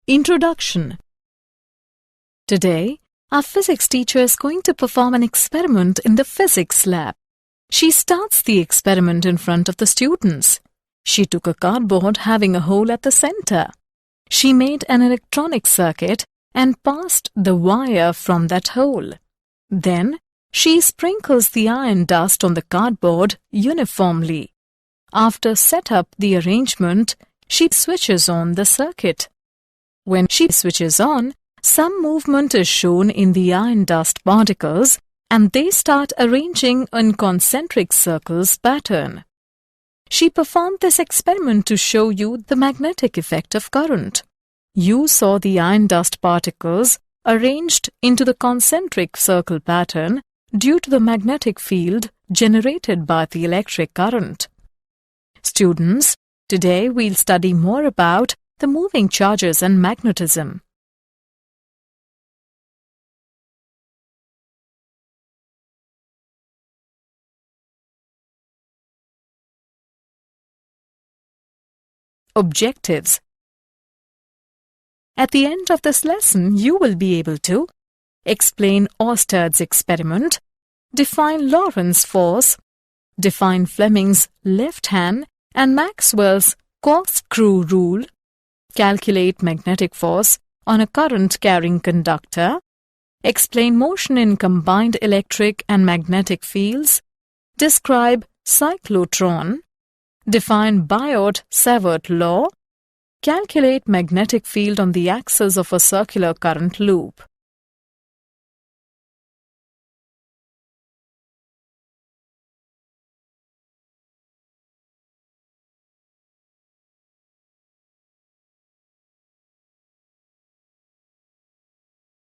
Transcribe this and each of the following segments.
Introduction. Today, our physics teacher is going to perform an experiment in the physics lab. She starts the experiment in front of the students. She took a cardboard having a hole at the center. She made an electronic circuit and passed the wire from that hole. Then, she sprinkles the iron dust on the cardboard uniformly. After set up the arrangement, she switches on the circuit. When she switches on, some movement is shown in the iron dust particles and they start arranging in concentric circles pattern. She performed this experiment to show you the magnetic effect of current. You saw the iron dust particles arranged into the concentric circle pattern due to the magnetic field generated by the electric current. Students, today we'll study more about the moving charges and magnetism. Objectives. At the end of this lesson, you will be able to explain Oersted's experiment, define Lorentz force, define Fleming's left hand and Maxwell's corkscrew rule, calculate magnetic force on a current-carrying conductor, explain motion in combined electric and magnetic fields, describe cyclotron, define Biot-Savart Law, calculate magnetic field on the axis of a circular current loop.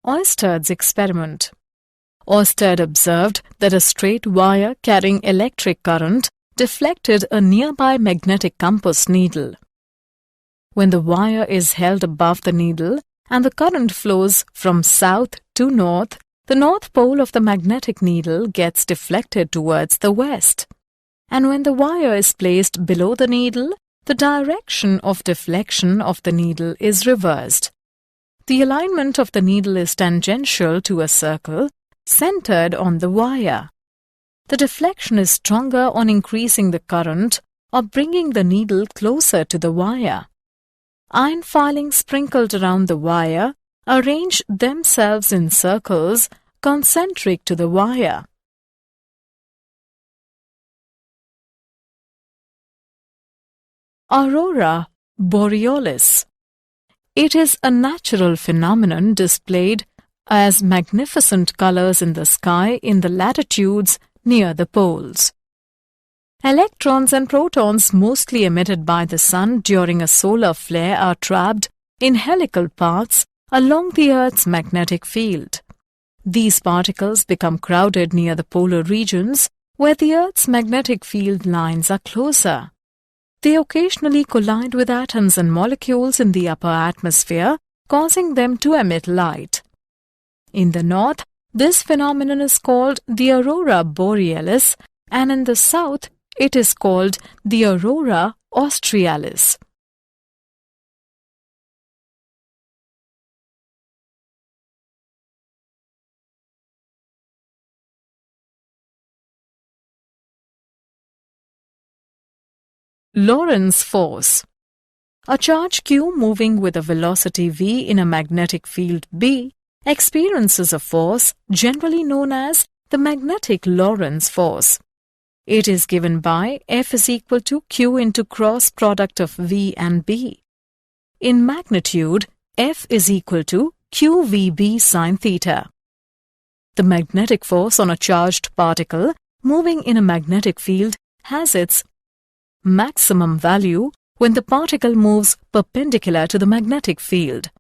Oersted's experiment. Oersted observed that a straight wire carrying electric current deflected a nearby magnetic compass needle. When the wire is held above the needle and the current flows from south to north, the north pole of the magnetic needle gets deflected towards the west. And when the wire is placed below the needle, the direction of deflection of the needle is reversed. The alignment of the needle is tangential to a circle centered on the wire. The deflection is stronger on increasing the current or bringing the needle closer to the wire. Iron filings sprinkled around the wire arrange themselves in circles concentric to the wire. Aurora borealis. It is a natural phenomenon displayed as magnificent colors in the sky in the latitudes near the poles. Electrons and protons mostly emitted by the sun during a solar flare are trapped in helical paths along the Earth's magnetic field. These particles become crowded near the polar regions where the Earth's magnetic field lines are closer. They occasionally collide with atoms and molecules in the upper atmosphere, causing them to emit light. In the north, this phenomenon is called the aurora borealis, and in the south, it is called the aurora australis. Lorentz force. A charge Q moving with a velocity v in a magnetic field B experiences a force generally known as the magnetic Lorentz force. It is given by F is equal to Q into cross product of V and B. In magnitude, F is equal to QVB sin theta. The magnetic force on a charged particle moving in a magnetic field has its maximum value when the particle moves perpendicular to the magnetic field.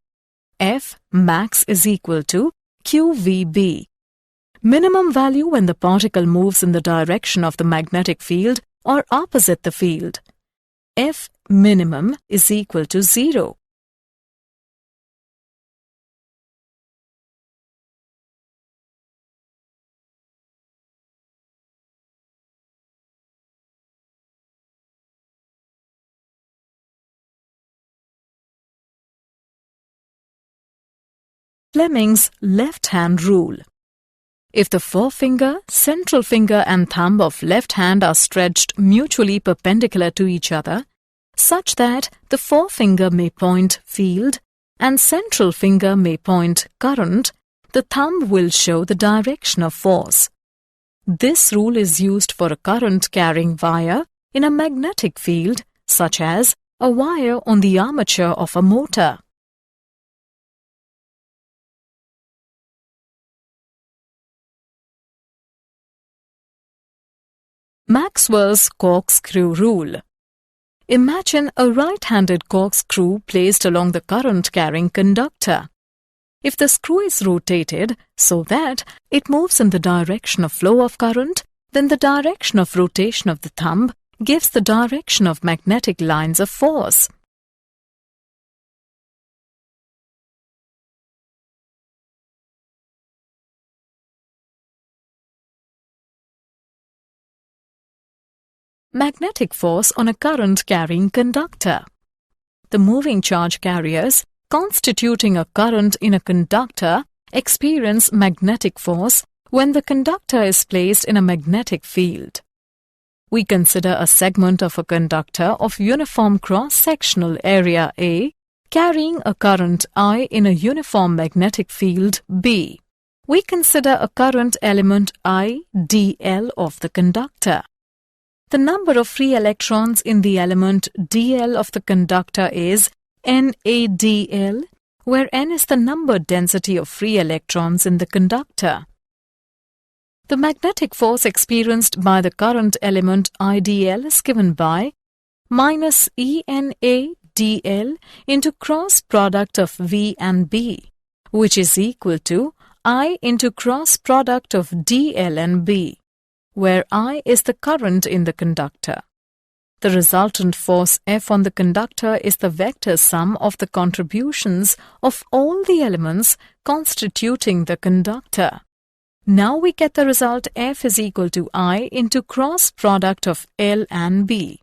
F max is equal to QVB. Minimum value when the particle moves in the direction of the magnetic field or opposite the field. F minimum is equal to 0. Fleming's left-hand rule. If the forefinger, central finger and thumb of left hand are stretched mutually perpendicular to each other, such that the forefinger may point field and central finger may point current, the thumb will show the direction of force. This rule is used for a current-carrying wire in a magnetic field, such as a wire on the armature of a motor. Maxwell's corkscrew rule. Imagine a right-handed corkscrew placed along the current-carrying conductor. If the screw is rotated so that it moves in the direction of flow of current, then the direction of rotation of the thumb gives the direction of magnetic lines of force. Magnetic force on a current-carrying conductor. The moving charge carriers constituting a current in a conductor experience magnetic force when the conductor is placed in a magnetic field. We consider a segment of a conductor of uniform cross-sectional area A carrying a current I in a uniform magnetic field B. We consider a current element I dl of the conductor. The number of free electrons in the element dl of the conductor is NaDl, where N is the number density of free electrons in the conductor. The magnetic force experienced by the current element IdL is given by minus ENaDl into cross product of V and B, which is equal to I into cross product of dl and B, where I is the current in the conductor. The resultant force F on the conductor is the vector sum of the contributions of all the elements constituting the conductor. Now we get the result F is equal to I into cross product of L and B.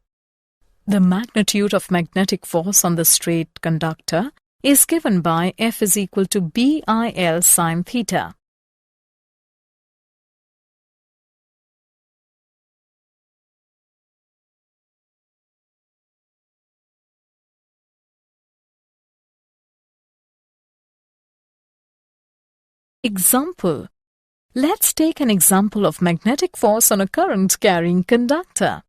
The magnitude of magnetic force on the straight conductor is given by F is equal to BIL sin theta. Example. Let's take an example of magnetic force on a current-carrying conductor.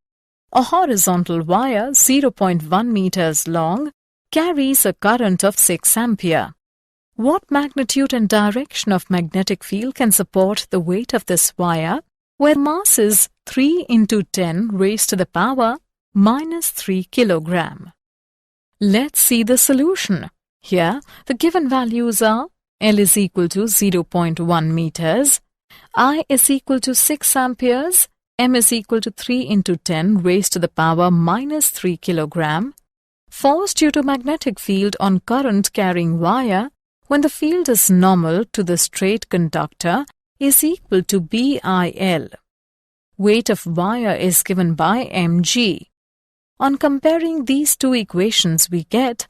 A horizontal wire 0.1 meters long carries a current of 6 ampere. What magnitude and direction of magnetic field can support the weight of this wire, where mass is 3 into 10 raised to the power minus 3 kilogram? Let's see the solution. Here, the given values are L is equal to 0.1 meters, I is equal to 6 amperes, M is equal to 3 into 10 raised to the power minus 3 kilogram. Force due to magnetic field on current-carrying wire when the field is normal to the straight conductor is equal to BIL. Weight of wire is given by mg. On comparing these two equations, we get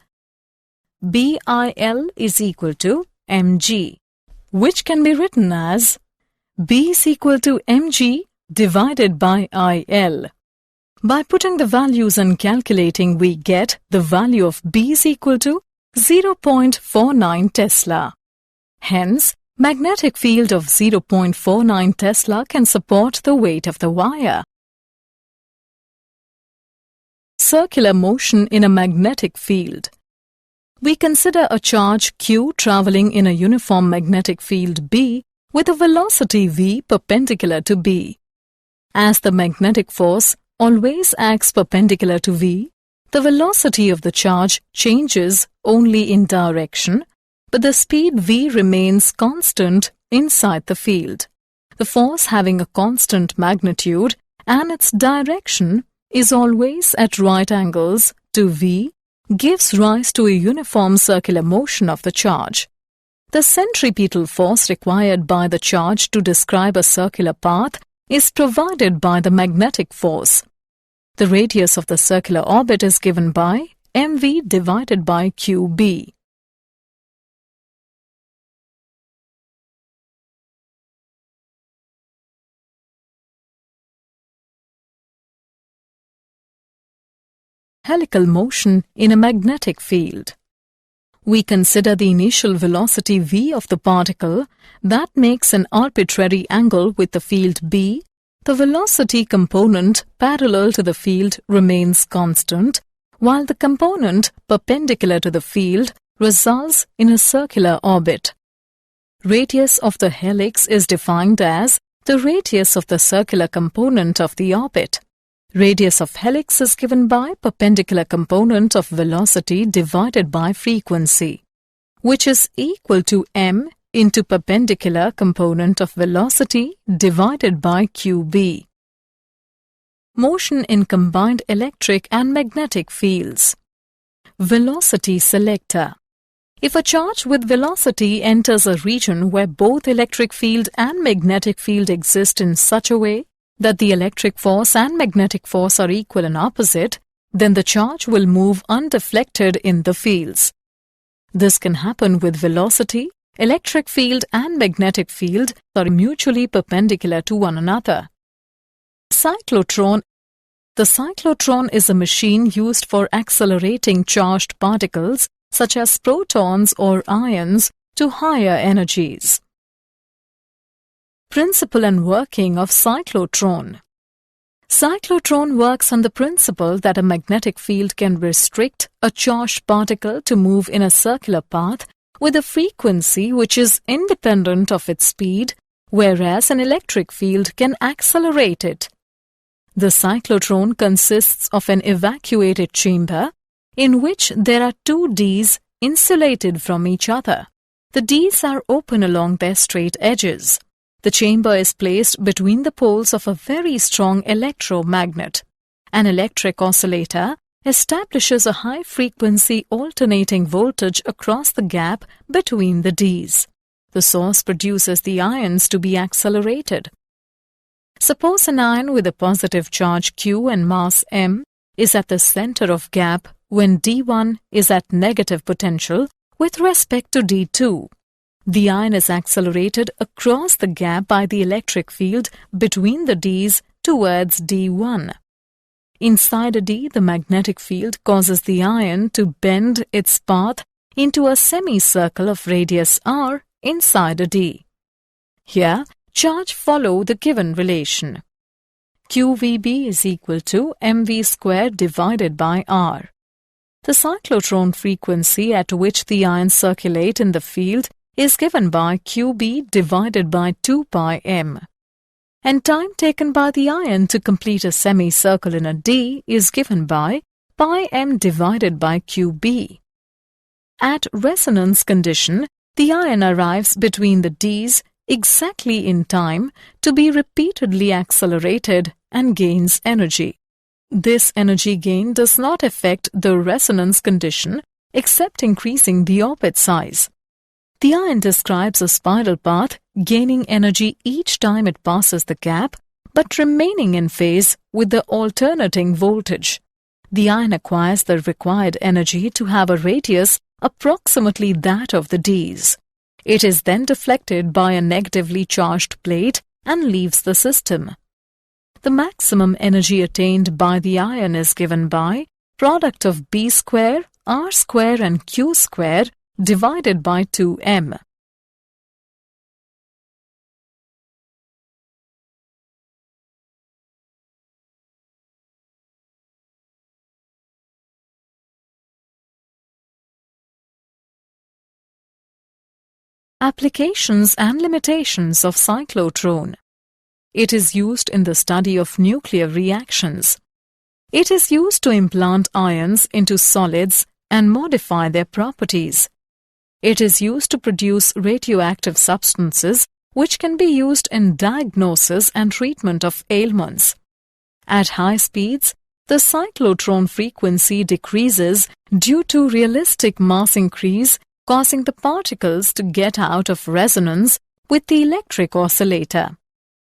BIL is equal to mg, which can be written as B is equal to mg divided by IL. By putting the values and calculating, we get the value of B is equal to 0.49 Tesla. Hence, magnetic field of 0.49 Tesla can support the weight of the wire. Circular motion in a magnetic field. We consider a charge Q traveling in a uniform magnetic field B with a velocity v perpendicular to B. As the magnetic force always acts perpendicular to v, the velocity of the charge changes only in direction, but the speed v remains constant inside the field. The force having a constant magnitude and its direction is always at right angles to v gives rise to a uniform circular motion of the charge. The centripetal force required by the charge to describe a circular path is provided by the magnetic force. The radius of the circular orbit is given by mv divided by qb. helical motion in a magnetic field. We consider the initial velocity v of the particle that makes an arbitrary angle with the field B. The velocity component parallel to the field remains constant, while the component perpendicular to the field results in a circular orbit. Radius of the helix is defined as the radius of the circular component of the orbit. Radius of helix is given by perpendicular component of velocity divided by frequency, which is equal to m into perpendicular component of velocity divided by qb. Motion in combined electric and magnetic fields. Velocity selector. If a charge with velocity enters a region where both electric field and magnetic field exist in such a way that the electric force and magnetic force are equal and opposite, then the charge will move undeflected in the fields. This can happen with velocity, electric field and magnetic field are mutually perpendicular to one another. Cyclotron. The cyclotron is a machine used for accelerating charged particles such as protons or ions to higher energies. Principle and working of cyclotron. Cyclotron works on the principle that a magnetic field can restrict a charged particle to move in a circular path with a frequency which is independent of its speed, whereas an electric field can accelerate it. The cyclotron consists of an evacuated chamber in which there are two Ds insulated from each other. The Ds are open along their straight edges. The chamber is placed between the poles of a very strong electromagnet. An electric oscillator establishes a high-frequency alternating voltage across the gap between the Ds. The source produces the ions to be accelerated. Suppose an ion with a positive charge Q and mass m is at the center of gap when D1 is at negative potential with respect to D2. The ion is accelerated across the gap by the electric field between the Ds towards D1. Inside a D, the magnetic field causes the ion to bend its path into a semicircle of radius r inside a D. Here, charge follow the given relation. QVB is equal to mv squared divided by r. The cyclotron frequency at which the ions circulate in the field is given by QB divided by 2 pi m. And time taken by the ion to complete a semicircle in a D is given by pi m divided by QB. At resonance condition, the ion arrives between the Ds exactly in time to be repeatedly accelerated and gains energy. This energy gain does not affect the resonance condition except increasing the orbit size. The ion describes a spiral path, gaining energy each time it passes the gap, but remaining in phase with the alternating voltage. The ion acquires the required energy to have a radius approximately that of the Ds. It is then deflected by a negatively charged plate and leaves the system. The maximum energy attained by the ion is given by product of B square, R square and Q square divided by 2m. Applications and limitations of cyclotron. It is used in the study of nuclear reactions. It is used to implant ions into solids and modify their properties. It is used to produce radioactive substances which can be used in diagnosis and treatment of ailments. At high speeds, the cyclotron frequency decreases due to realistic mass increase, causing the particles to get out of resonance with the electric oscillator.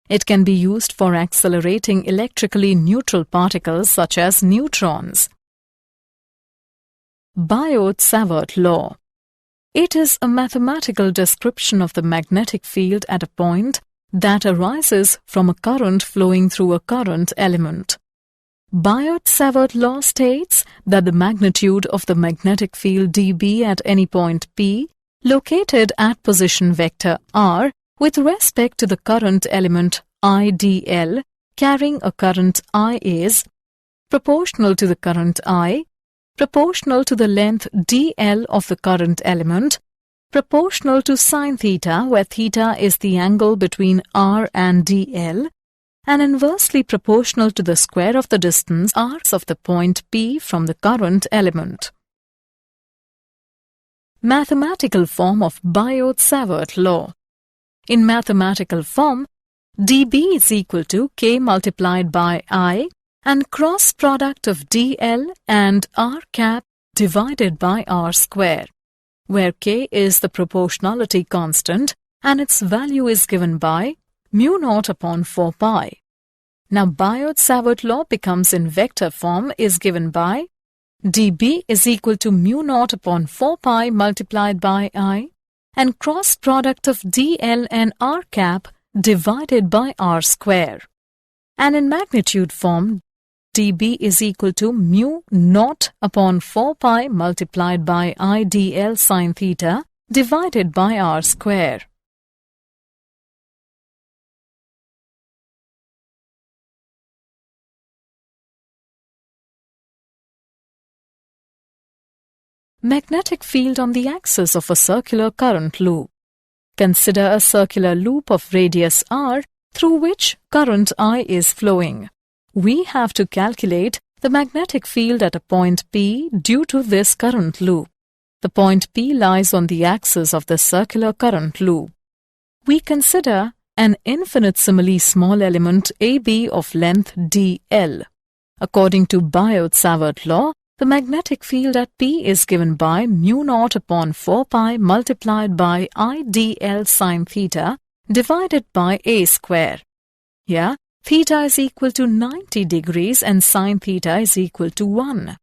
It can be used for accelerating electrically neutral particles such as neutrons. Biot-Savart Law. It is a mathematical description of the magnetic field at a point that arises from a current flowing through a current element. Biot-Savart Law states that the magnitude of the magnetic field dB at any point P located at position vector r with respect to the current element IdL carrying a current I is proportional to the current I, proportional to the length dl of the current element, proportional to sine theta, where theta is the angle between r and dl, and inversely proportional to the square of the distance r of the point P from the current element. Mathematical form of Biot-Savart Law. In mathematical form, dB is equal to K multiplied by I and cross product of dl and r cap divided by r square, where K is the proportionality constant and its value is given by mu naught upon 4 pi. Now Biot-Savart Law becomes in vector form is given by dB is equal to mu naught upon 4 pi multiplied by I and cross product of dl and r cap divided by r square. And in magnitude form, dB is equal to mu naught upon 4 pi multiplied by I dl sine theta divided by r square. Magnetic field on the axis of a circular current loop. Consider a circular loop of radius r through which current I is flowing. We have to calculate the magnetic field at a point P due to this current loop. The point P lies on the axis of the circular current loop. We consider an infinitesimally small element AB of length dl. According to Biot-Savart Law, the magnetic field at P is given by mu naught upon 4 pi multiplied by I dl sine theta divided by a square. Here, theta is equal to 90 degrees and sine theta is equal to 1.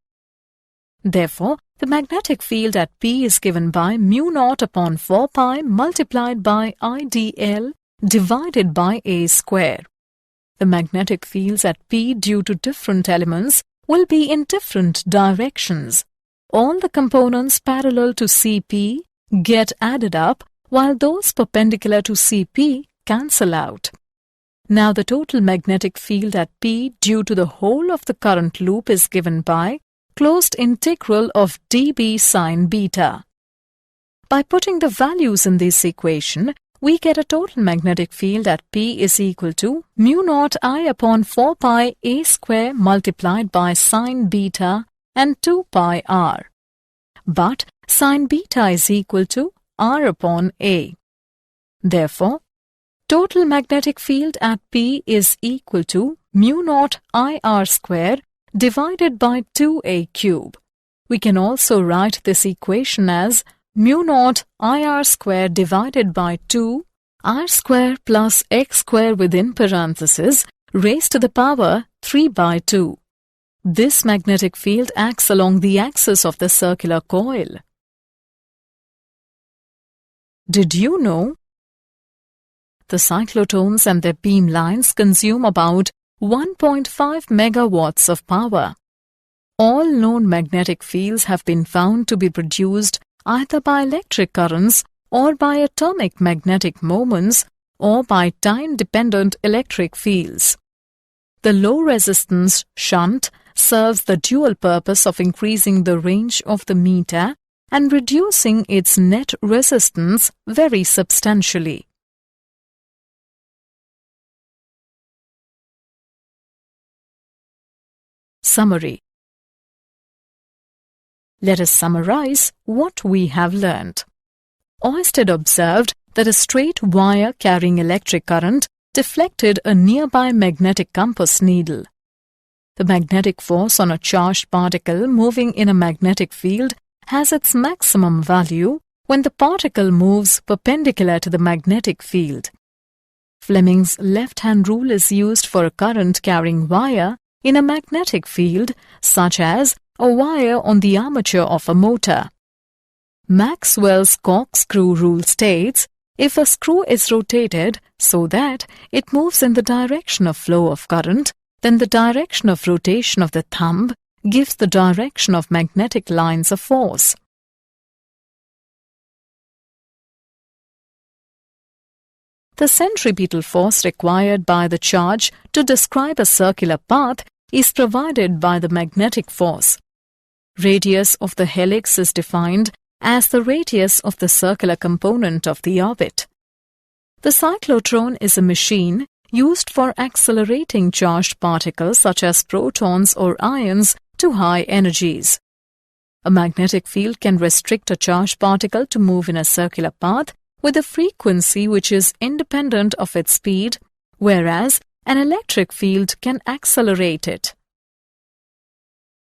Therefore, the magnetic field at P is given by mu naught upon 4 pi multiplied by I dl divided by a square. The magnetic fields at P due to different elements will be in different directions. All the components parallel to CP get added up, while those perpendicular to CP cancel out. Now the total magnetic field at P due to the whole of the current loop is given by closed integral of dB sine beta. By putting the values in this equation, we get a total magnetic field at P is equal to mu naught I upon 4 pi a square multiplied by sine beta and 2 pi r. But sine beta is equal to r upon a. Therefore, total magnetic field at P is equal to mu naught I r square divided by 2a cube. We can also write this equation as mu naught IR square divided by 2 R square plus X square within parentheses raised to the power 3 by 2. This magnetic field acts along the axis of the circular coil. Did you know? The cyclotrons and their beam lines consume about 1.5 megawatts of power. All known magnetic fields have been found to be produced either by electric currents or by atomic magnetic moments or by time-dependent electric fields. The low-resistance shunt serves the dual purpose of increasing the range of the meter and reducing its net resistance very substantially. Summary. Let us summarize what we have learned. Oersted observed that a straight wire carrying electric current deflected a nearby magnetic compass needle. The magnetic force on a charged particle moving in a magnetic field has its maximum value when the particle moves perpendicular to the magnetic field. Fleming's left-hand rule is used for a current-carrying wire in a magnetic field, such as a wire on the armature of a motor. Maxwell's corkscrew rule states if a screw is rotated so that it moves in the direction of flow of current, then the direction of rotation of the thumb gives the direction of magnetic lines of force. The centripetal force required by the charge to describe a circular path is provided by the magnetic force. Radius of the helix is defined as the radius of the circular component of the orbit. The cyclotron is a machine used for accelerating charged particles such as protons or ions to high energies. A magnetic field can restrict a charged particle to move in a circular path with a frequency which is independent of its speed, whereas an electric field can accelerate it.